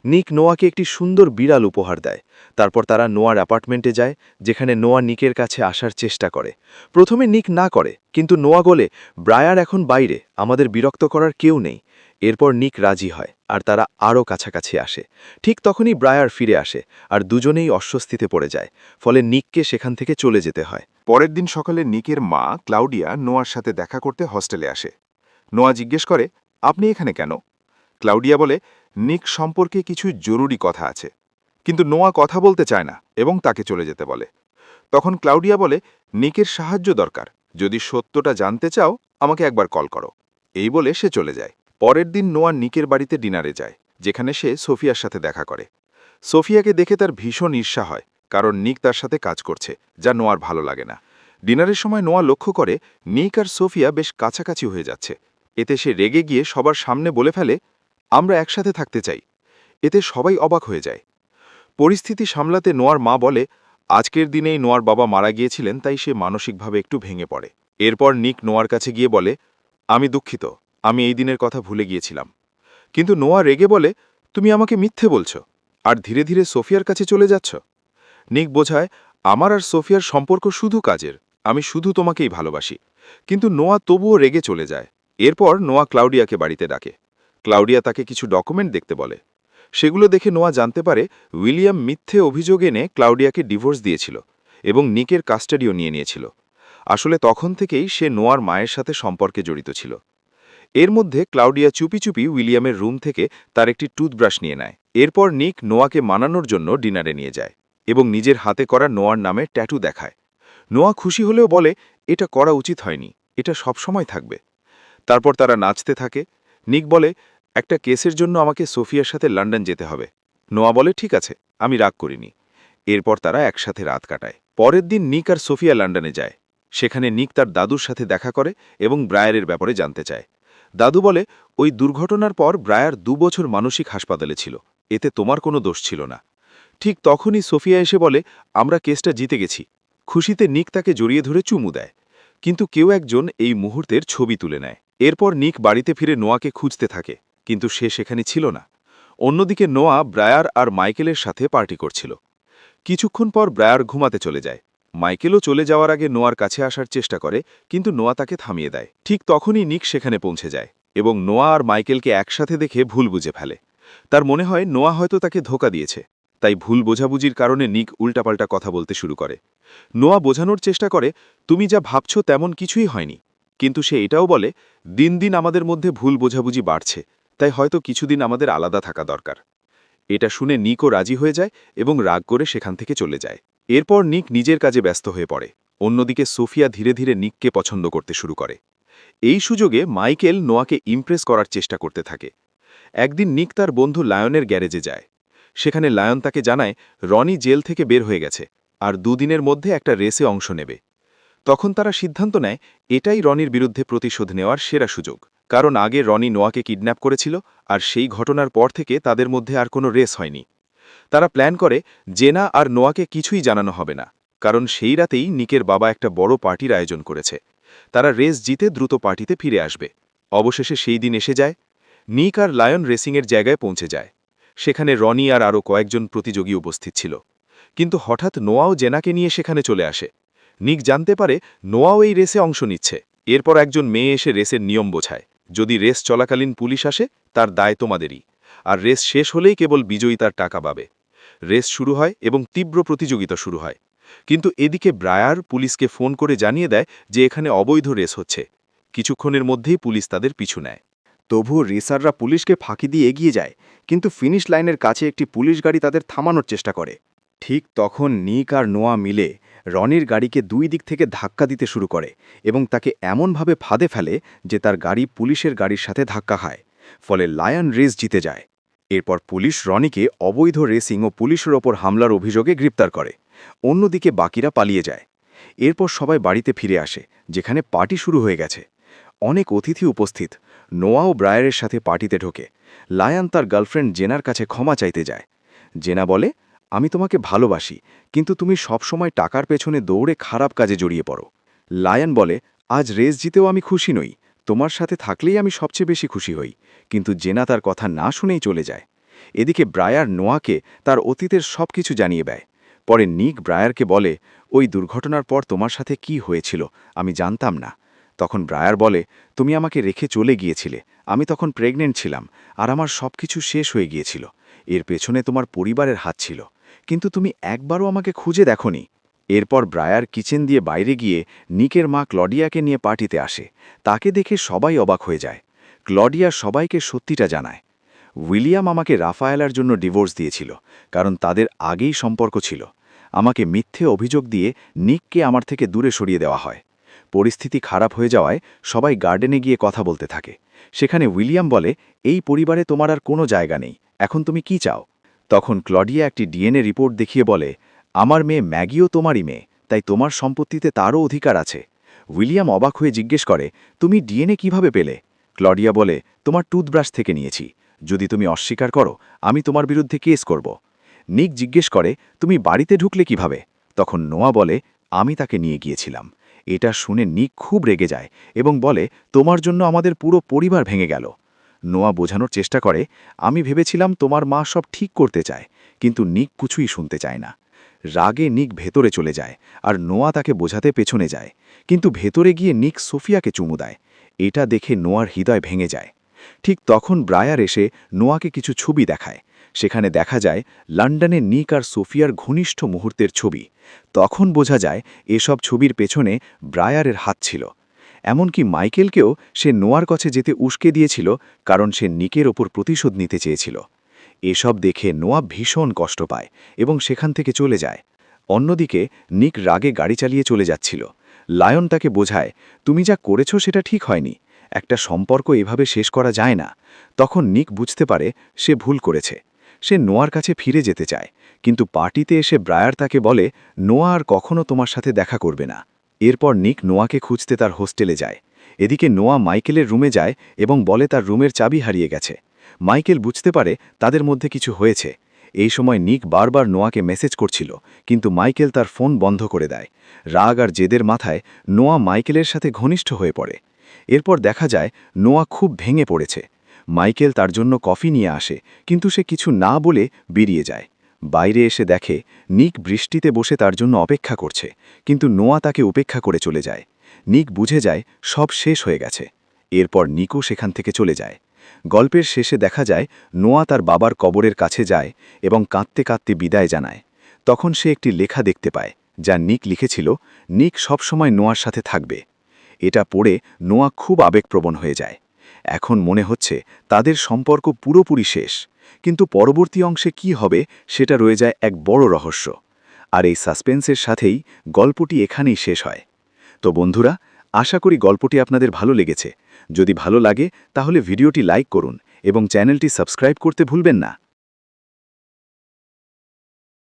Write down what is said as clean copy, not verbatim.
নিক নোয়াকে একটি সুন্দর বিড়াল উপহার দেয়। তারপর তারা নোয়ার অ্যাপার্টমেন্টে যায়, যেখানে নোয়া নিকের কাছে আসার চেষ্টা করে। প্রথমে নিক না করে, কিন্তু নোয়া বলে, ব্রায়ার এখন বাইরে, আমাদের বিরক্ত করার কেউ নেই। এরপর নিক রাজি হয়, আর তারা আরও কাছাকাছি আসে। ঠিক তখনই ব্রায়ার ফিরে আসে, আর দুজনেই অস্বস্তিতে পড়ে যায়। ফলে নিককে সেখান থেকে চলে যেতে হয়। পরের দিন সকালে নিকের মা ক্লাউডিয়া নোয়ার সাথে দেখা করতে হস্টেলে আসে। নোয়া জিজ্ঞেস করে, আপনি এখানে কেন? ক্লাউডিয়া বলে, নিক সম্পর্কে কিছু জরুরি কথা আছে। কিন্তু নোয়া কথা বলতে চায় না এবং তাকে চলে যেতে বলে। তখন ক্লাউডিয়া বলে, নিকের সাহায্য দরকার, যদি সত্যটা জানতে চাও আমাকে একবার কল করো। এই বলে সে চলে যায়। পরের দিন নোয়া নিকের বাড়িতে ডিনারে যায়, যেখানে সে সোফিয়ার সাথে দেখা করে। সোফিয়াকে দেখে তার ভীষণ ঈর্ষা হয়, কারণ নিক তার সাথে কাজ করছে, যা নোয়ার ভালো লাগে না। ডিনারের সময় নোয়া লক্ষ্য করে নিক আর সোফিয়া বেশ কাছাকাছি হয়ে যাচ্ছে। এতে সে রেগে গিয়ে সবার সামনে বলে ফেলে, আমরা একসাথে থাকতে চাই। এতে সবাই অবাক হয়ে যায়। পরিস্থিতি সামলাতে নোয়ার মা বলে, আজকের দিনেই নোয়ার বাবা মারা গিয়েছিলেন, তাই সে মানসিকভাবে একটু ভেঙে পড়ে। এরপর নিক নোয়ার কাছে গিয়ে বলে, আমি দুঃখিত, আমি এই দিনের কথা ভুলে গিয়েছিলাম। কিন্তু নোয়া রেগে বলে, তুমি আমাকে মিথ্যে বলছো, আর ধীরে ধীরে সোফিয়ার কাছে চলে যাচ্ছ। নিক বোঝায়, আমার আর সোফিয়ার সম্পর্ক শুধু কাজের, আমি শুধু তোমাকেই ভালোবাসি। কিন্তু নোয়া তবুও রেগে চলে যায়। এরপর নোয়া ক্লাউডিয়াকে বাড়িতে ডাকে। ক্লাউডিয়া তাকে কিছু ডকুমেন্ট দেখতে বলে। সেগুলো দেখে নোয়া জানতে পারে উইলিয়াম মিথ্যে অভিযোগ এনে ক্লাউডিয়াকে ডিভোর্স দিয়েছিল এবং নিকের কাস্টাডিও নিয়ে নিয়েছিল। আসলে তখন থেকেই সে নোয়ার মায়ের সাথে সম্পর্কে জড়িত ছিল। এর মধ্যে ক্লাউডিয়া চুপি চুপি উইলিয়ামের রুম থেকে তার একটি টুথব্রাশ নিয়ে নেয়। এরপর নিক নোয়াকে মানানোর জন্য ডিনারে নিয়ে যায় এবং নিজের হাতে করা নোয়ার নামে ট্যাটু দেখায়। নোয়া খুশি হলেও বলে, এটা করা উচিত হয়নি, এটা সবসময় থাকবে। তারপর তারা নাচতে থাকে। নিক বলে, একটা কেসের জন্য আমাকে সোফিয়ার সাথে লন্ডন যেতে হবে। নোয়া বলে, ঠিক আছে, আমি রাগ করিনি। এরপর তারা একসাথে রাত কাটায়। পরের দিন নিক আর সোফিয়া লন্ডনে যায়। সেখানে নিক তার দাদুর সাথে দেখা করে এবং ব্রায়ারের ব্যাপারে জানতে চায়। দাদু বলে, ওই দুর্ঘটনার পর ব্রায়ার 2 বছর মানসিক হাসপাতালে ছিল, এতে তোমার কোনো দোষ ছিল না। ঠিক তখনই সোফিয়া এসে বলে, আমরা কেসটা জিতে গেছি। খুশিতে নিক তাকে জড়িয়ে ধরে চুমু দেয়। কিন্তু কেউ একজন এই মুহূর্তের ছবি তুলে নেয়। এরপর নিক বাড়িতে ফিরে নোয়াকে খুঁজতে থাকে, কিন্তু সে সেখানে ছিল না। অন্যদিকে নোয়া ব্রায়ার আর মাইকেলের সাথে পার্টি করছিল। কিছুক্ষণ পর ব্রায়ার ঘুমাতে চলে যায়। মাইকেলও চলে যাওয়ার আগে নোয়ার কাছে আসার চেষ্টা করে, কিন্তু নোয়া তাকে থামিয়ে দেয়। ঠিক তখনই নিক সেখানে পৌঁছে যায় এবং নোয়া আর মাইকেলকে একসাথে দেখে ভুল বুঝে ফেলে। তার মনে হয় নোয়া হয়তো তাকে ধোঁকা দিয়েছে। তাই ভুল বোঝাবুঝির কারণে নিক উল্টাপাল্টা কথা বলতে শুরু করে। নোয়া বোঝানোর চেষ্টা করে, তুমি যা ভাবছ তেমন কিছুই হয়নি। কিন্তু সে এটাও বলে, দিন দিন আমাদের মধ্যে ভুল বোঝাবুঝি বাড়ছে, তাই হয়তো কিছুদিন আমাদের আলাদা থাকা দরকার। এটা শুনে নিকও রাজি হয়ে যায় এবং রাগ করে সেখান থেকে চলে যায়। এরপর নিক নিজের কাজে ব্যস্ত হয়ে পড়ে। অন্যদিকে সোফিয়া ধীরে ধীরে নিককে পছন্দ করতে শুরু করে। এই সুযোগে মাইকেল নোয়াকে ইমপ্রেস করার চেষ্টা করতে থাকে। একদিন নিক তার বন্ধু লায়নের গ্যারেজে যায়। সেখানে লায়ন তাকে জানায় রনি জেল থেকে বের হয়ে গেছে আর 2 দিনের মধ্যে একটা রেসে অংশ নেবে। তখন তারা সিদ্ধান্ত নেয় এটাই রনির বিরুদ্ধে প্রতিশোধ নেওয়ার সেরা সুযোগ, কারণ আগে রনি নোয়াকে কিডন্যাপ করেছিল আর সেই ঘটনার পর থেকে তাদের মধ্যে আর কোনো রেস হয়নি। তারা প্ল্যান করে জেনা আর নোয়াকে কিছুই জানানো হবে না, কারণ সেই রাতেই নিকের বাবা একটা বড় পার্টির আয়োজন করেছে। তারা রেস জিতে দ্রুত পার্টিতে ফিরে আসবে। অবশেষে সেই দিন এসে যায়। নিক আর লায়ন রেসিংয়ের জায়গায় পৌঁছে যায়। সেখানে রনি আর আরও কয়েকজন প্রতিযোগী উপস্থিত ছিল। কিন্তু হঠাৎ নোয়াও জেনাকে নিয়ে সেখানে চলে আসে। নিক জানতে পারে নোয়াও এই রেসে অংশ নিচ্ছে। এরপর একজন মেয়ে এসে রেসের নিয়ম বোঝায়, যদি রেস চলাকালীন পুলিশ আসে তার দায় তোমাদেরই, আর রেস শেষ হলেই কেবল বিজয়ী তার টাকা পাবে। রেস শুরু হয় এবং তীব্র প্রতিযোগিতা শুরু হয়। কিন্তু এদিকে ব্রায়ার পুলিশকে ফোন করে জানিয়ে দেয় যে এখানে অবৈধ রেস হচ্ছে। কিছুক্ষণের মধ্যেই পুলিশ তাদের পিছু নেয়। তবুও রেসাররা পুলিশকে ফাঁকি দিয়ে এগিয়ে যায়, কিন্তু ফিনিশ লাইনের কাছে একটি পুলিশ গাড়ি তাদের থামানোর চেষ্টা করে। ঠিক তখন নিক আর নোয়া মিলে রনির গাড়িকে 2 দিক থেকে ধাক্কা দিতে শুরু করে এবং তাকে এমনভাবে ফাঁদে ফেলে যে তার গাড়ি পুলিশের গাড়ির সাথে ধাক্কা খায়। ফলে লায়ন রেস জিতে যায়। এরপর পুলিশ রনিকে অবৈধ রেসিং ও পুলিশের ওপর হামলার অভিযোগে গ্রেপ্তার করে। অন্যদিকে বাকিরা পালিয়ে যায়। এরপর সবাই বাড়িতে ফিরে আসে, যেখানে পার্টি শুরু হয়ে গেছে। অনেক অতিথি উপস্থিত। নোয়া ও ব্রায়ারের সাথে পার্টিতে ঢোকে। লায়ন তার গার্লফ্রেন্ড জেনার কাছে ক্ষমা চাইতে যায়। জেনা বলে, আমি তোমাকে ভালোবাসি, কিন্তু তুমি সবসময় টাকার পেছনে দৌড়ে খারাপ কাজে জড়িয়ে পড়ো। লায়ন বলে, আজ রেস জিতেও আমি খুশি নই, তোমার সাথে থাকলেই আমি সবচেয়ে বেশি খুশি হই। কিন্তু জেনা তার কথা না শুনেই চলে যায়। এদিকে ব্রায়ার নোয়াকে তার অতীতের সব কিছু জানিয়ে দেয়। পরে নিক ব্রায়ারকে বলে, ওই দুর্ঘটনার পর তোমার সাথে কি হয়েছিল আমি জানতাম না। তখন ব্রায়ার বলে, তুমি আমাকে রেখে চলে গিয়েছিলে, আমি তখন প্রেগনেন্ট ছিলাম, আর আমার সব কিছু শেষ হয়ে গিয়েছিল। এর পেছনে তোমার পরিবারের হাত ছিল, কিন্তু তুমি একবারও আমাকে খুঁজে দেখোনি। এরপর ব্রায়ার কিচেন দিয়ে বাইরে গিয়ে নিকের মা ক্লডিয়াকে নিয়ে পার্টিতে আসে। তাকে দেখে সবাই অবাক হয়ে যায়। ক্লডিয়া সবাইকে সত্যিটা জানায়। উইলিয়াম আমাকে রাফায়েলার জন্য ডিভোর্স দিয়েছিল, কারণ তাদের আগেই সম্পর্ক ছিল। আমাকে মিথ্যে অভিযোগ দিয়ে নিককে আমার থেকে দূরে সরিয়ে দেওয়া হয়। পরিস্থিতি খারাপ হয়ে যাওয়ায় সবাই গার্ডেনে গিয়ে কথা বলতে থাকে। সেখানে উইলিয়াম বলে, এই পরিবারে তোমার আর কোনো জায়গা নেই, এখন তুমি কি চাও? তখন ক্লডিয়া একটি ডিএনএ রিপোর্ট দেখিয়ে বলে, আমার মেয়ে ম্যাগিও তোমারই মেয়ে, তাই তোমার সম্পত্তিতে তারও অধিকার আছে। উইলিয়াম অবাক হয়ে জিজ্ঞেস করে, তুমি ডিএনএ কিভাবে পেলে? ক্লডিয়া বলে, তোমার টুথব্রাশ থেকে নিয়েছি, যদি তুমি অস্বীকার করো আমি তোমার বিরুদ্ধে কেস করব। নিক জিজ্ঞেস করে, তুমি বাড়িতে ঢুকলে কিভাবে? তখন নোয়া বলে, আমি তাকে নিয়ে গিয়েছিলাম। এটা শুনে নিক খুব রেগে যায় এবং বলে, তোমার জন্য আমাদের পুরো পরিবার ভেঙে গেল। নোয়া বোঝানোর চেষ্টা করে, আমি ভেবেছিলাম তোমার মা সব ঠিক করতে চায়, কিন্তু নিক কিছুই শুনতে চায় না। রাগে নিক ভেতরে চলে যায়, আর নোয়া তাকে বোঝাতে পেছনে যায়, কিন্তু ভেতরে গিয়ে নিক সোফিয়াকে চুমু দেয়। এটা দেখে নোয়ার হৃদয় ভেঙে যায়। ঠিক তখন ব্রায়ার এসে নোয়াকে কিছু ছবি দেখায়। সেখানে দেখা যায় লন্ডনে নিক আর সোফিয়ার ঘনিষ্ঠ মুহূর্তের ছবি। তখন বোঝা যায় এসব ছবির পেছনে ব্রায়ারের হাত ছিল। এমনকি মাইকেলকেও সে নোয়ার কাছে যেতে উস্কে দিয়েছিল, কারণ সে নিকের ওপর প্রতিশোধ নিতে চেয়েছিল। এসব দেখে নোয়া ভীষণ কষ্ট পায় এবং সেখান থেকে চলে যায়। অন্যদিকে নিক রাগে গাড়ি চালিয়ে চলে যাচ্ছিল। লায়ন তাকে বোঝায়, তুমি যা করেছো সেটা ঠিক হয়নি, একটা সম্পর্ক এভাবে শেষ করা যায় না। তখন নিক বুঝতে পারে সে ভুল করেছে। সে নোয়ার কাছে ফিরে যেতে চায়, কিন্তু পার্টিতে এসে ব্রায়ার তাকে বলে, নোয়া আর কখনো তোমার সাথে দেখা করবে না। এরপর নিক নোয়াকে খুঁজতে তার হোস্টেলে যায়। এদিকে নোয়া মাইকেলের রুমে যায় এবং বলে তার রুমের চাবি হারিয়ে গেছে। মাইকেল বুঝতে পারে তাদের মধ্যে কিছু হয়েছে। এই সময় নিক বারবার নোয়াকে মেসেজ করছিল, কিন্তু মাইকেল তার ফোন বন্ধ করে দেয়। রাগ আর জেদের মাথায় নোয়া মাইকেলের সাথে ঘনিষ্ঠ হয়ে পড়ে। এরপর দেখা যায় নোয়া খুব ভেঙে পড়েছে। মাইকেল তার জন্য কফি নিয়ে আসে, কিন্তু সে কিছু না বলে বেরিয়ে যায়। বাইরে এসে দেখে নিক বৃষ্টিতে বসে তার জন্য অপেক্ষা করছে, কিন্তু নোয়া তাকে উপেক্ষা করে চলে যায়। নিক বুঝে যায় সব শেষ হয়ে গেছে। এরপর নিকও সেখান থেকে চলে যায়। গল্পের শেষে দেখা যায় নোয়া তার বাবার কবরের কাছে যায় এবং কাঁদতে কাঁদতে বিদায় জানায়। তখন সে একটি লেখা দেখতে পায়, যা নিক লিখেছিল, নিক সবসময় নোয়ার সাথে থাকবে। এটা পড়ে নোয়া খুব আবেগপ্রবণ হয়ে যায়। এখন মনে হচ্ছে তাদের সম্পর্ক পুরোপুরি শেষ, কিন্তু পরবর্তী অংশে কি হবে সেটা রয়ে যায় এক বড় রহস্য। আর এই সাসপেন্সের সাথেই গল্পটি এখানেই শেষ হয়। তো বন্ধুরা, আশা করি গল্পটি আপনাদের ভালো লেগেছে। যদি ভালো লাগে তাহলে ভিডিওটি লাইক করুন এবং চ্যানেলটি সাবস্ক্রাইব করতে ভুলবেন না।